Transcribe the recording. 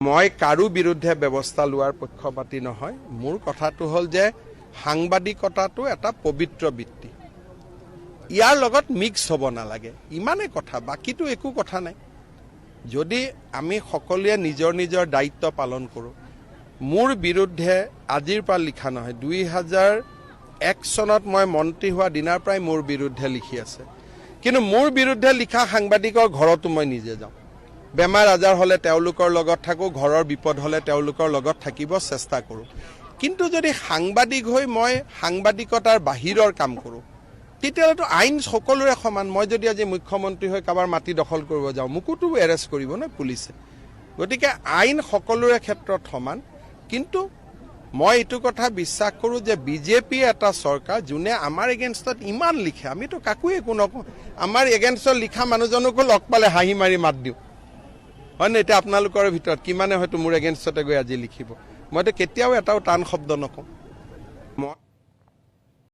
মই কাৰো বিৰুদ্ধে ব্যৱস্থা লোৱাৰ পক্ষপাতী নহয়। মোৰ কথাটো হ'ল যে সাংবাদিকতাটো এটা পবিত্ৰ বৃত্তি, ইয়াৰ লগত মিক্স হ'ব নালাগে, ইমানে কথা, বাকীটো একো কথা নাই। যদি আমি সকলোৱে নিজৰ নিজৰ দায়িত্ব পালন কৰোঁ, মোৰ বিৰুদ্ধে আজিৰ পৰা লিখা নহয়, 2001 চনত মই মন্ত্ৰী হোৱা দিনাৰ পৰাই মোৰ বিৰুদ্ধে লিখি আছে। কিন্তু মোৰ বিৰুদ্ধে লিখা সাংবাদিকৰ ঘৰতো মই নিজে যাওঁ, বেমাৰ আজাৰ হ'লে তেওঁলোকৰ লগত থাকোঁ, ঘৰৰ বিপদ হ'লে তেওঁলোকৰ লগত থাকিব চেষ্টা কৰোঁ। কিন্তু যদি সাংবাদিক হৈ মই সাংবাদিকতাৰ বাহিৰৰ কাম কৰোঁ, তেতিয়াহ'লেতো আইন সকলোৰে সমান। মই যদি আজি মুখ্যমন্ত্ৰী হৈ কাৰোবাৰ মাটি দখল কৰিব যাওঁ, মোকোতো এৰেষ্ট কৰিব ন পুলিচে। গতিকে আইন সকলোৰে ক্ষেত্ৰত সমান। কিন্তু মই এইটো কথা বিশ্বাস কৰোঁ যে বিজেপি এটা চৰকাৰ যোনে আমাৰ এগেইনষ্টত ইমান লিখে, আমিতো কাকো একো নকওঁ। আমাৰ এগেইনষ্টত লিখা মানুহজনকো লগ পালে হাঁহি মাৰি মাত দিওঁ, হয় নে? এতিয়া আপোনালোকৰ ভিতৰত কিমানে হয়তো মোৰ এগেইনষ্টতে গৈ আজি লিখিব, মইতো কেতিয়াও এটাও টান শব্দ নকওঁ।